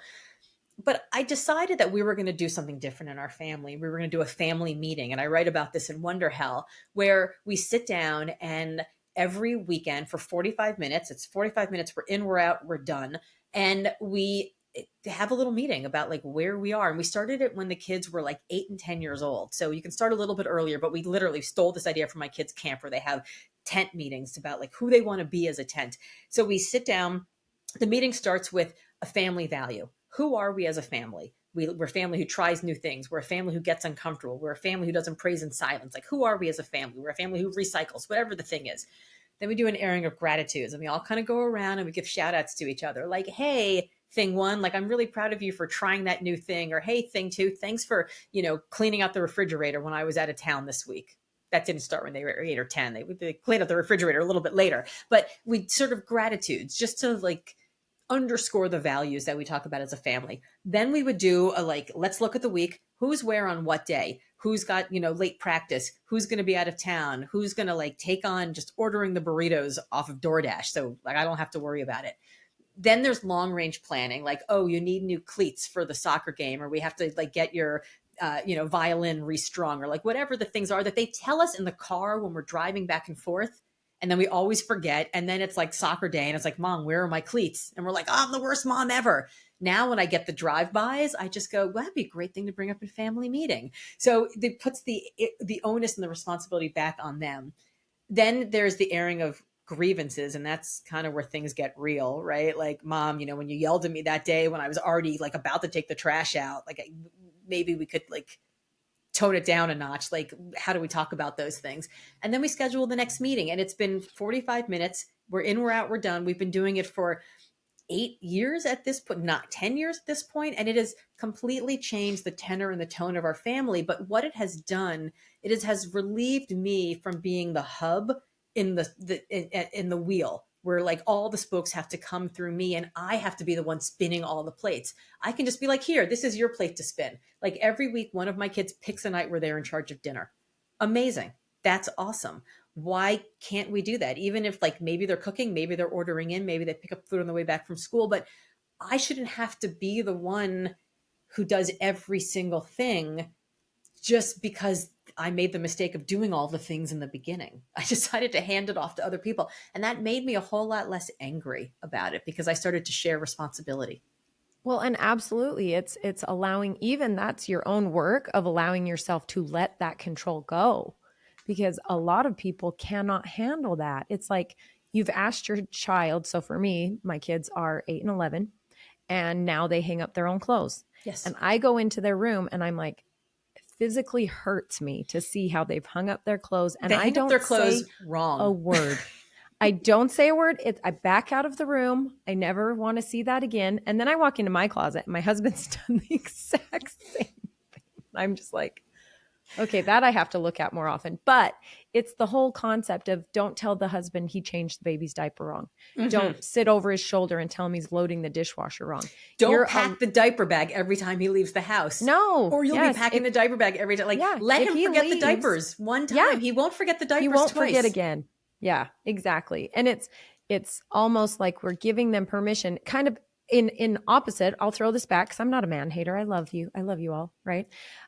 But I decided that we were going to do something different in our family. We were going to do a family meeting. And I write about this in Wonderhell, where we sit down and every weekend for 45 minutes, it's 45 minutes, we're in, we're out, we're done. And we have a little meeting about like where we are. And we started it when the kids were like 8 and 10 years old. So you can start a little bit earlier, but we literally stole this idea from my kids' camp where they have tent meetings about like who they want to be as a tent. So we sit down. The meeting starts with a family value. Who are we as a family? We're a family who tries new things. We're a family who gets uncomfortable. We're a family who doesn't praise in silence. Like, who are we as a family? We're a family who recycles, whatever the thing is. Then we do an airing of gratitudes and we all kind of go around and we give shout outs to each other. Like, hey, thing one, like, I'm really proud of you for trying that new thing. Or, hey, thing two, thanks for, cleaning out the refrigerator when I was out of town this week. That didn't start when they were 8 or 10. They cleaned out the refrigerator a little bit later. But we sort of gratitudes just to like, underscore the values that we talk about as a family. Then we would do a like, let's look at the week. Who's where on what day? Who's got, late practice? Who's going to be out of town? Who's going to like take on just ordering the burritos off of DoorDash? So like, I don't have to worry about it. Then there's long range planning. Like, oh, you need new cleats for the soccer game, or we have to like get your, violin restrung, or like whatever the things are that they tell us in the car when we're driving back and forth. And then we always forget. And then it's like soccer day and it's like, Mom, where are my cleats? And we're like, oh, I'm the worst mom ever. Now, when I get the drive-bys, I just go, well, that'd be a great thing to bring up in family meeting. So it puts the onus and the responsibility back on them. Then there's the airing of grievances. And that's kind of where things get real, right? Like, Mom, when you yelled at me that day when I was already like about to take the trash out, like maybe we could like tone it down a notch. Like, how do we talk about those things? And then we schedule the next meeting and it's been 45 minutes. We're in, we're out, we're done. We've been doing it for 8 years at this point, not 10 years at this point. And it has completely changed the tenor and the tone of our family. But what it has done, has relieved me from being the hub in the wheel, where like all the spokes have to come through me and I have to be the one spinning all the plates. I can just be like, here, this is your plate to spin. Like every week, one of my kids picks a night where they're in charge of dinner. Amazing. That's awesome. Why can't we do that? Even if like maybe they're cooking, maybe they're ordering in, maybe they pick up food on the way back from school, but I shouldn't have to be the one who does every single thing just because I made the mistake of doing all the things in the beginning. I decided to hand it off to other people. And that made me a whole lot less angry about it because I started to share responsibility. Well, and absolutely, it's allowing, even that's your own work of allowing yourself to let that control go, because a lot of people cannot handle that. It's like you've asked your child. So for me, my kids are 8 and 11, and now they hang up their own clothes. Yes. And I go into their room and I'm like, it physically hurts me to see how they've hung up their clothes. And They I hang up their don't say clothes a wrong. word. I don't say a word. I back out of the room. I never want to see that again. And then I walk into my closet. And my husband's done the exact same thing. I'm just like, okay, that I have to look at more often. But it's the whole concept of don't tell the husband he changed the baby's diaper wrong. Mm-hmm. Don't sit over his shoulder and tell him he's loading the dishwasher wrong. Don't pack the diaper bag every time he leaves the house. No. Or you'll be packing the diaper bag every time. Like, Yeah, let if him he forget the leaves, diapers one time. yeah, He won't forget the diapers he won't twice. forget again. Yeah, exactly. And it's almost like we're giving them permission, kind of in opposite. I'll throw this back because I'm not a man hater. I love you all, right?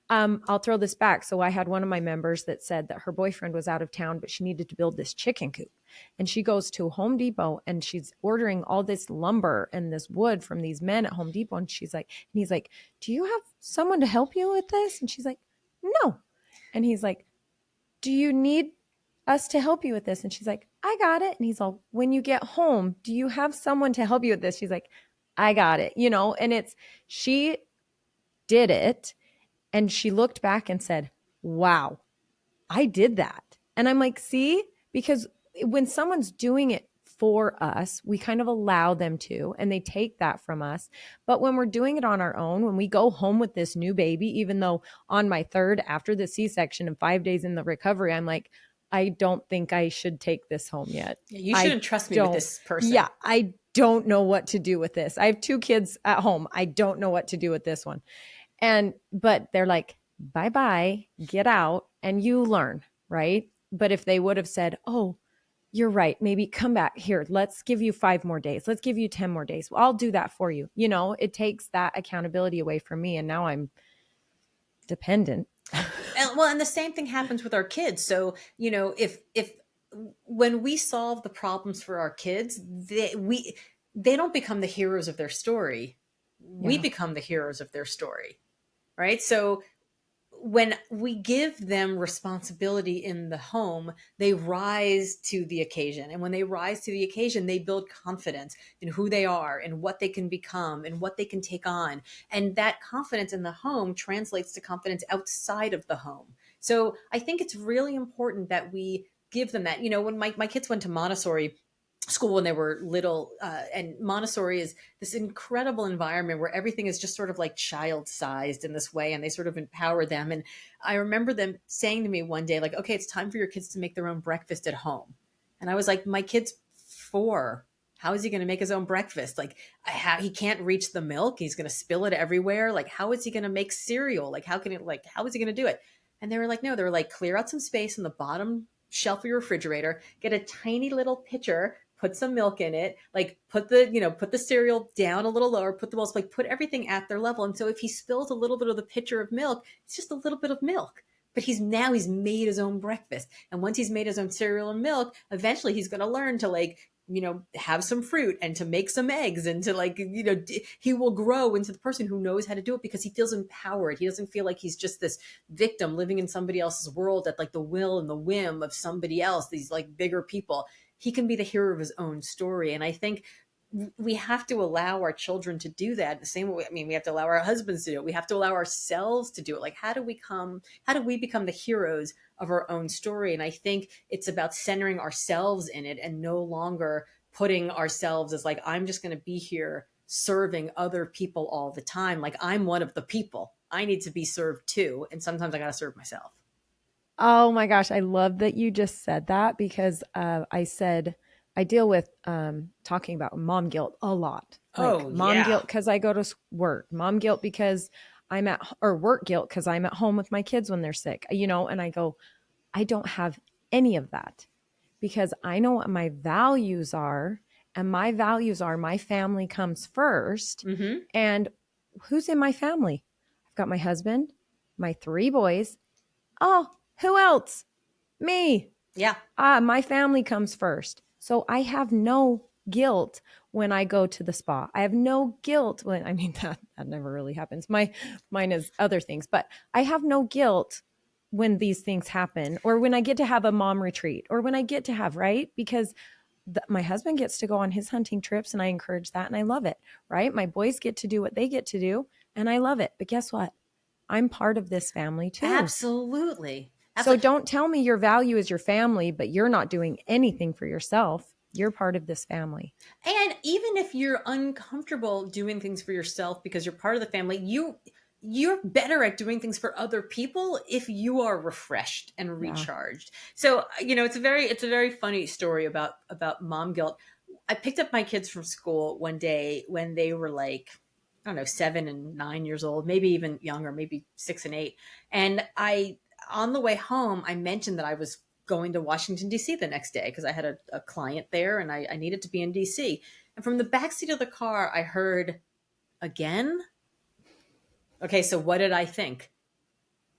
I'll throw this back. So I had one of my members that said that her boyfriend was out of town, but she needed to build this chicken coop. And she goes to Home Depot and she's ordering all this lumber and this wood from these men at Home Depot. And he's like, do you have someone to help you with this? And she's like, no. And he's like, do you need us to help you with this? And she's like, I got it. And he's all, when you get home, do you have someone to help you with this? She's like, I got it, and she did it. And she looked back and said, wow, I did that. And I'm like, see, because when someone's doing it for us, we kind of allow them to, and they take that from us. But when we're doing it on our own, when we go home with this new baby, even though on my third after the C-section and 5 days in the recovery, I'm like, I don't think I should take this home yet. Yeah, you shouldn't trust me with this person. Yeah, I don't know what to do with this. I have 2 kids at home. I don't know what to do with this one. But they're like, bye-bye, get out, and you learn, right? But if they would have said, oh, you're right, maybe come back here, let's give you 5 more days, let's give you 10 more days, well, I'll do that for you. It takes that accountability away from me, and now I'm dependent. And the same thing happens with our kids. So, if when we solve the problems for our kids, they don't become the heroes of their story. We become the heroes of their story. Right? So when we give them responsibility in the home, they rise to the occasion. And when they rise to the occasion, they build confidence in who they are and what they can become and what they can take on. And that confidence in the home translates to confidence outside of the home. So I think it's really important that we give them that. When my kids went to Montessori school when they were little, and Montessori is this incredible environment where everything is just sort of like child-sized in this way, and they sort of empower them. And I remember them saying to me one day, like, okay, it's time for your kids to make their own breakfast at home. And I was like, my kid's 4. How is he going to make his own breakfast? Like, he can't reach the milk. He's going to spill it everywhere. Like, how is he going to make cereal? Like, how is he going to do it? And they were like, no, they were like, clear out some space in the bottom shelf of your refrigerator, get a tiny little pitcher, put some milk in it, like put the cereal down a little lower, put the bowls, like put everything at their level. And so if he spills a little bit of the pitcher of milk, it's just a little bit of milk. But he's made his own breakfast. And once he's made his own cereal and milk, eventually he's going to learn to have some fruit and to make some eggs and to he will grow into the person who knows how to do it because he feels empowered. He doesn't feel like he's just this victim living in somebody else's world at like the will and the whim of somebody else, these like bigger people. He can be the hero of his own story. And I think we have to allow our children to do that the same way. I mean, we have to allow our husbands to do it. We have to allow ourselves to do it. Like, how do we become the heroes of our own story? And I think it's about centering ourselves in it and no longer putting ourselves as like, I'm just going to be here serving other people all the time. Like, I'm one of the people. I need to be served too. And sometimes I got to serve myself. Oh my gosh, I love that you just said that because I deal with talking about mom guilt a lot. Like mom guilt because I go to work, mom guilt because work guilt because I'm at home with my kids when they're sick, and I go, I don't have any of that because I know what my values are, and my values are my family comes first. Mm-hmm. And who's in my family? I've got my husband, my 3 boys. Oh, who else? Me. Yeah. My family comes first. So I have no guilt when I go to the spa. I have no guilt that never really happens. Mine is other things, but I have no guilt when these things happen or when I get to have a mom retreat or when I get to have, right? Because my husband gets to go on his hunting trips and I encourage that and I love it, right? My boys get to do what they get to do and I love it. But guess what? I'm part of this family too. Absolutely. So Absolutely. don't tell me your value is your family, but you're not doing anything for yourself. You're part of this family. And even if you're uncomfortable doing things for yourself because you're part of the family, you're better at doing things for other people if you are refreshed and Yeah. recharged. So, it's a very funny story about mom guilt. I picked up my kids from school one day when they were like, I don't know, 7 and 9 years old, maybe even younger, maybe 6 and 8. And on the way home, I mentioned that I was going to Washington, D.C. the next day because I had a client there and I needed to be in D.C. And from the backseat of the car, I heard, again? Okay, so what did I think?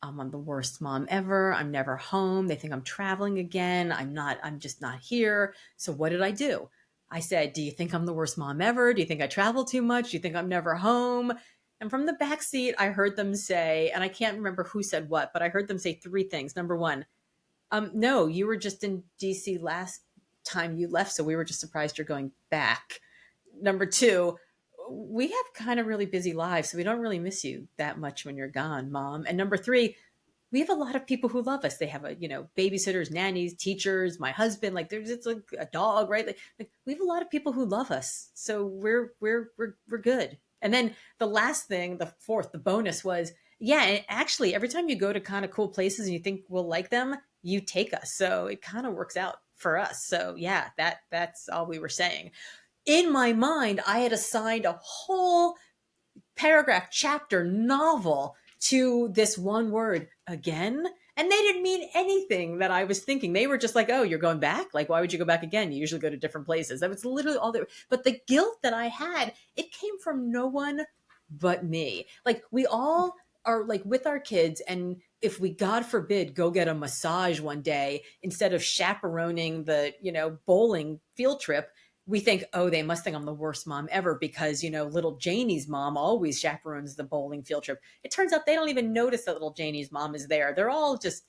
I'm the worst mom ever. I'm never home. They think I'm traveling again. I'm just not here. So what did I do? I said, do you think I'm the worst mom ever? Do you think I travel too much? Do you think I'm never home? And from the back seat, I heard them say, and I can't remember who said what, but I heard them say three things. Number one, no, you were just in DC last time you left, so we were just surprised you're going back. Number two, we have kind of really busy lives, so we don't really miss you that much when you're gone, mom. And number three, we have a lot of people who love us. They have babysitters, nannies, teachers, my husband, like there's it's like a dog, right? Like we have a lot of people who love us. So we're good. And then the last thing, the fourth, the bonus was, yeah, actually every time you go to kind of cool places and you think we'll like them, you take us. So it kind of works out for us. So yeah, that's all we were saying. In my mind, I had assigned a whole paragraph, chapter, novel to this one word, again. And they didn't mean anything that I was thinking. They were just like, oh, you're going back? Like, why would you go back again? You usually go to different places. That was literally all they were. But the guilt that I had, it came from no one but me. Like, we all are like with our kids. And if we, God forbid, go get a massage one day instead of chaperoning the, bowling field trip, we think, oh, they must think I'm the worst mom ever because, little Janie's mom always chaperones the bowling field trip. It turns out they don't even notice that little Janie's mom is there. They're all just,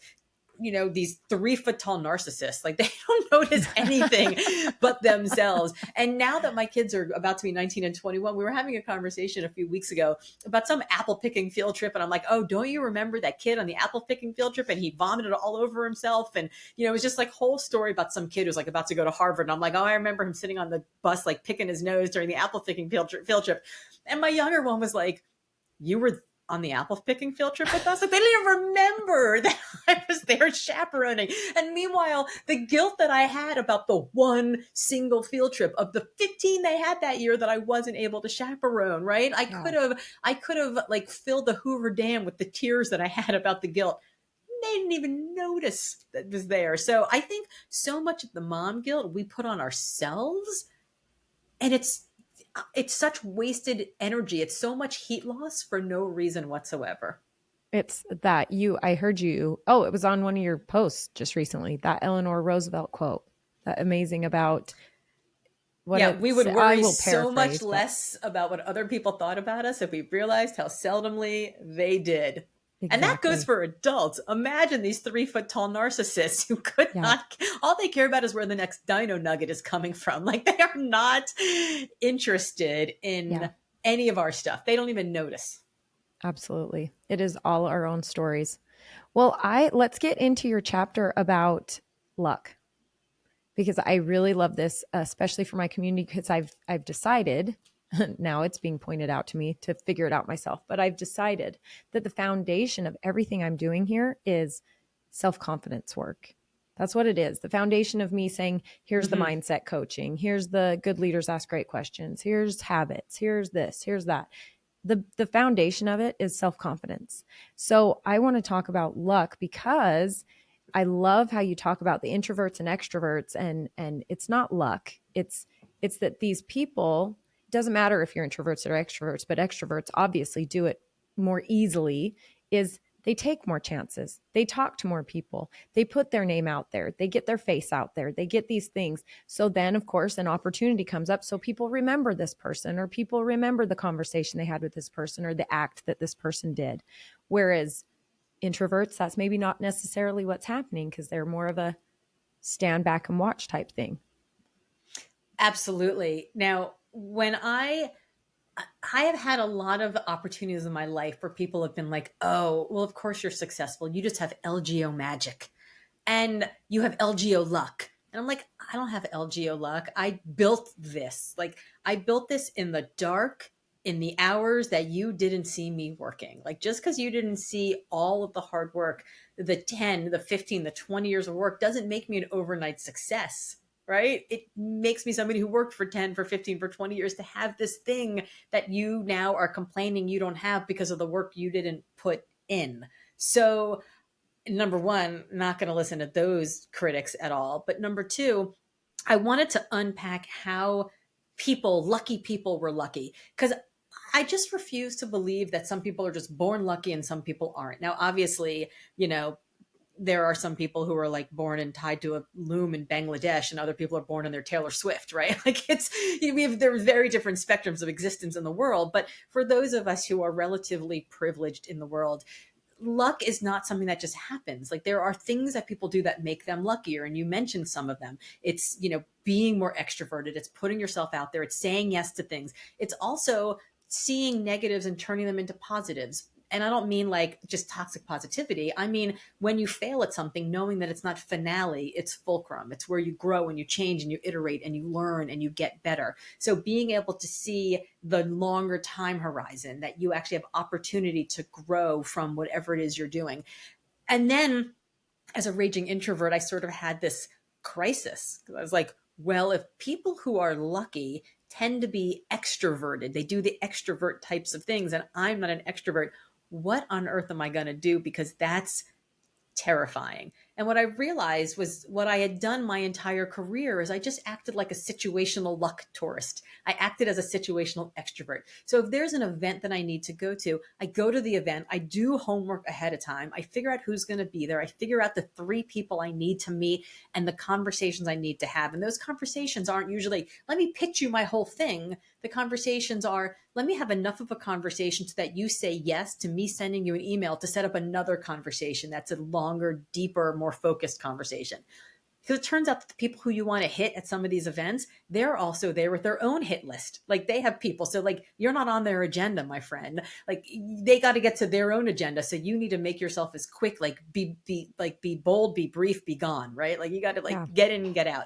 these 3 foot tall narcissists. Like they don't notice anything but themselves. And now that my kids are about to be 19 and 21, we were having a conversation a few weeks ago about some apple picking field trip. And I'm like, oh, don't you remember that kid on the apple picking field trip? And he vomited all over himself. And, it was just like whole story about some kid who's like about to go to Harvard. And I'm like, oh, I remember him sitting on the bus, like picking his nose during the apple picking field trip. And my younger one was like, you were on the apple picking field trip with us? Like they didn't even remember that I was there chaperoning. And meanwhile, the guilt that I had about the one single field trip of the 15 they had that year that I wasn't able to chaperone, right? I could have like filled the Hoover Dam with the tears that I had about the guilt. They didn't even notice that it was there. So I think so much of the mom guilt we put on ourselves, and it's such wasted energy. It's so much heat loss for no reason whatsoever. It's that I heard you. Oh, it was on one of your posts just recently, that Eleanor Roosevelt quote, that amazing about what Yeah, we would I worry will so much paraphrase, but less about what other people thought about us if we realized how seldomly they did. And that goes exactly. for adults. Imagine these 3 foot tall narcissists who could Yeah. not, all they care about is where the next dino nugget is coming from. Like they are not interested Yeah. in any of our stuff. They don't even notice. Absolutely. It is all our own stories. Well, let's get into your chapter about luck, because I really love this, especially for my community, because I've decided now it's being pointed out to me to figure it out myself, but I've decided that the foundation of everything I'm doing here is self-confidence work. That's what it is. The foundation of me saying, here's the Mm-hmm. mindset coaching, here's the good leaders ask great questions, here's habits, here's this, here's that. The foundation of it is self-confidence. So I want to talk about luck because I love how you talk about the introverts and extroverts, and it's not luck. It's that these people, it doesn't matter if you're introverts or extroverts, but extroverts obviously do it more easily, is they take more chances. They talk to more people. They put their name out there. They get their face out there. They get these things. So then, of course, an opportunity comes up. So people remember this person, or people remember the conversation they had with this person, or the act that this person did. Whereas introverts, that's maybe not necessarily what's happening because they're more of a stand back and watch type thing. Absolutely. Now, when I have had a lot of opportunities in my life where people have been like, "Oh, well, of course you're successful. You just have LGO magic and you have LGO luck." And I'm like, "I don't have LGO luck. I built this. Like, I built this in the dark, in the hours that you didn't see me working. Like, just because you didn't see all of the hard work, the 10, the 15, the 20 years of work doesn't make me an overnight success." Right? It makes me somebody who worked for 10, for 15, for 20 years to have this thing that you now are complaining you don't have because of the work you didn't put in. So, number one, not going to listen to those critics at all. But number two, I wanted to unpack how lucky people were lucky. Because I just refuse to believe that some people are just born lucky and some people aren't. Now, obviously, there are some people who are like born and tied to a loom in Bangladesh, and other people are born and they're Taylor Swift, right? Like there are very different spectrums of existence in the world. But for those of us who are relatively privileged in the world, luck is not something that just happens. Like there are things that people do that make them luckier. And you mentioned some of them. It's, being more extroverted. It's putting yourself out there. It's saying yes to things. It's also seeing negatives and turning them into positives. And I don't mean like just toxic positivity. I mean, when you fail at something, knowing that it's not finale, it's fulcrum. It's where you grow and you change and you iterate and you learn and you get better. So being able to see the longer time horizon, that you actually have opportunity to grow from whatever it is you're doing. And then as a raging introvert, I sort of had this crisis. I was like, well, if people who are lucky tend to be extroverted, they do the extrovert types of things, and I'm not an extrovert, what on earth am I going to do? Because that's terrifying. And what I realized was what I had done my entire career is I just acted like a situational luck tourist. I acted as a situational extrovert. So if there's an event that I need to go to, I go to the event, I do homework ahead of time, I figure out who's going to be there, I figure out the 3 people I need to meet and the conversations I need to have. And those conversations aren't usually, let me pitch you my whole thing. The conversations are, let me have enough of a conversation so that you say yes to me sending you an email to set up another conversation that's a longer, deeper, more focused conversation. Because it turns out that the people who you want to hit at some of these events, they're also there with their own hit list. Like they have people. So like you're not on their agenda, my friend. Like they got to get to their own agenda. So you need to make yourself as quick, like be bold, be brief, be gone, right? Like you got to Yeah. like get in and get out.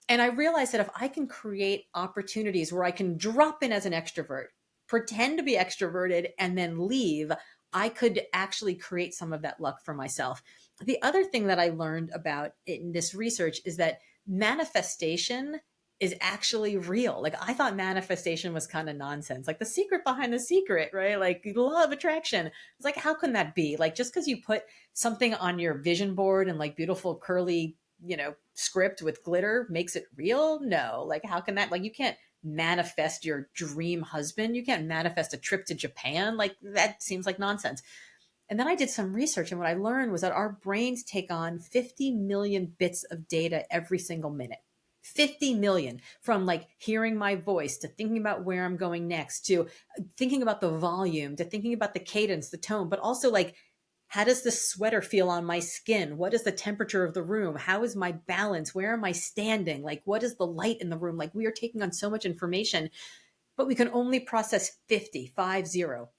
And I realized that if I can create opportunities where I can drop in as an extrovert, pretend to be extroverted, and then leave, I could actually create some of that luck for myself. The other thing that I learned about in this research is that manifestation is actually real. Like I thought manifestation was kind of nonsense, like the secret behind the secret, right? Like law of attraction. It's like, how can that be? Like just because you put something on your vision board and like beautiful curly script with glitter makes it real? No. Like how can that, like you can't manifest your dream husband, you can't manifest a trip to Japan. Like that seems like nonsense. And then I did some research, and what I learned was that our brains take on 50 million bits of data every single minute. 50 million, from like hearing my voice to thinking about where I'm going next to thinking about the volume to thinking about the cadence, the tone, but also like, how does the sweater feel on my skin? What is the temperature of the room? How is my balance? Where am I standing? Like, what is the light in the room? Like, we are taking on so much information, but we can only process 50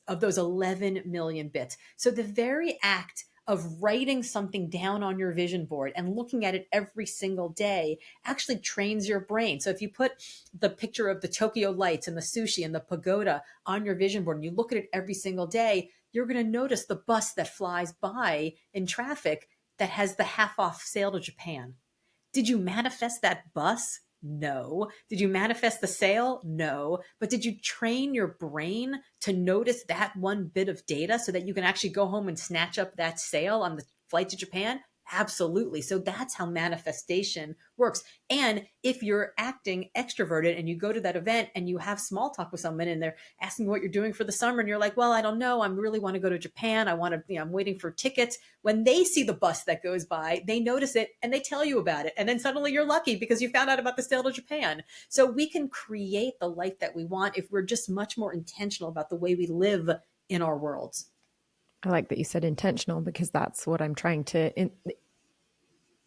of those 11 million bits. So the very act of writing something down on your vision board and looking at it every single day actually trains your brain. So if you put the picture of the Tokyo lights and the sushi and the pagoda on your vision board and you look at it every single day, you're going to notice the bus that flies by in traffic that has the half off sale to Japan. Did you manifest that bus? No. Did you manifest the sale? No. But did you train your brain to notice that one bit of data so that you can actually go home and snatch up that sale on the flight to Japan? Absolutely. So that's how manifestation works. And if you're acting extroverted and you go to that event and you have small talk with someone and they're asking what you're doing for the summer and you're like, well, I don't know. I really want to go to Japan. I want to, I'm waiting for tickets. When they see the bus that goes by, they notice it and they tell you about it. And then suddenly you're lucky because you found out about the sale to Japan. So we can create the life that we want if we're just much more intentional about the way we live in our worlds. I like that you said intentional because that's what I'm trying to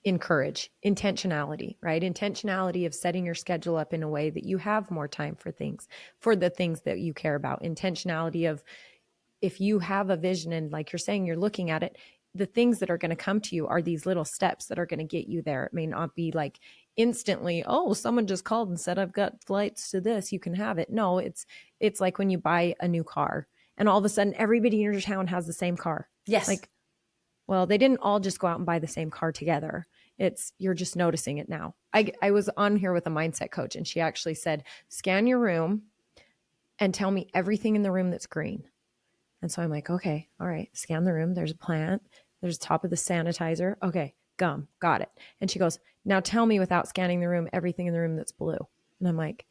encourage intentionality, right? Intentionality of setting your schedule up in a way that you have more time for things, for the things that you care about. Intentionality of, if you have a vision and like you're saying, you're looking at it, the things that are going to come to you are these little steps that are going to get you there. It may not be like instantly, oh, someone just called and said, I've got flights to this, you can have it. No, it's like when you buy a new car and all of a sudden everybody in your town has the same car. Yes. Like, well, they didn't all just go out and buy the same car together. It's, you're just noticing it now. I was on here with a mindset coach and she actually said, scan your room and tell me everything in the room that's green. And so I'm like, okay, all right, scan the room. There's a plant. There's top of the sanitizer. Okay, gum, got it. And she goes, now tell me without scanning the room, everything in the room that's blue. And I'm like,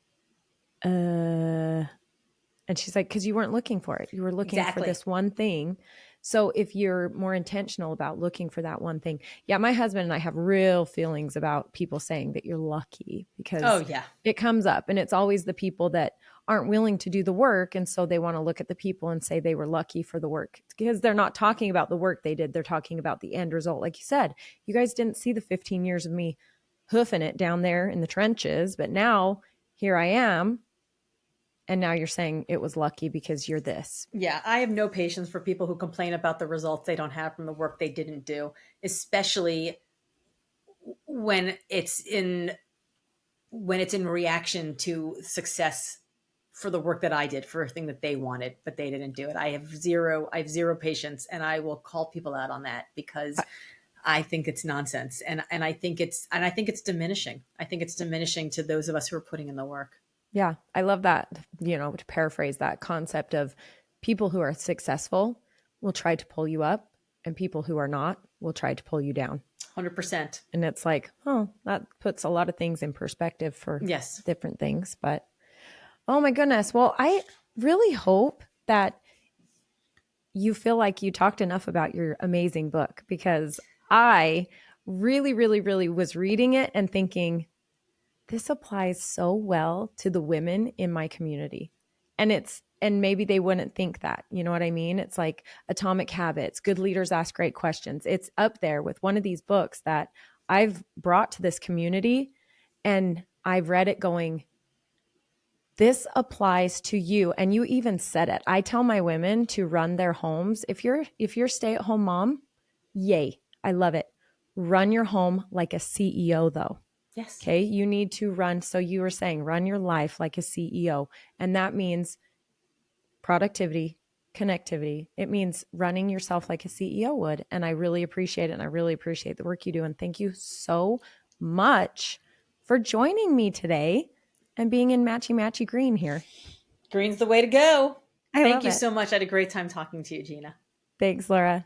and she's like, because you weren't looking for it. You were looking for this one thing. So if you're more intentional about looking for that one thing, yeah, my husband and I have real feelings about people saying that you're lucky, because it comes up and it's always the people that aren't willing to do the work. And so they want to look at the people and say they were lucky for the work, because they're not talking about the work they did. They're talking about the end result. Like you said, you guys didn't see the 15 years of me hoofing it down there in the trenches, but now here I am. And now you're saying it was lucky because you're this. Yeah, I have no patience for people who complain about the results they don't have from the work they didn't do, especially when it's in reaction to success for the work that I did, for a thing that they wanted, but they didn't do it. I have zero patience, and I will call people out on that, because I think it's nonsense. And I think it's diminishing. I think it's diminishing to those of us who are putting in the work. Yeah, I love that, to paraphrase that concept of people who are successful will try to pull you up and people who are not will try to pull you down. 100%. And it's like, oh, that puts a lot of things in perspective for different things. But oh my goodness. Well, I really hope that you feel like you talked enough about your amazing book, because I really, really, really was reading it and thinking, this applies so well to the women in my community. And maybe they wouldn't think that, you know what I mean? It's like Atomic Habits, Good Leaders Ask Great Questions. It's up there with one of these books that I've brought to this community, and I've read it going, this applies to you. And you even said it. I tell my women to run their homes. If you're stay-at-home mom, yay, I love it. Run your home like a CEO though. Yes. Okay. You need to run. So you were saying, run your life like a CEO. And that means productivity, connectivity. It means running yourself like a CEO would. And I really appreciate it. And I really appreciate the work you do. And thank you so much for joining me today and being in matchy green here. Green's the way to go. Thank you so much. I had a great time talking to you, Gina. Thanks, Laura.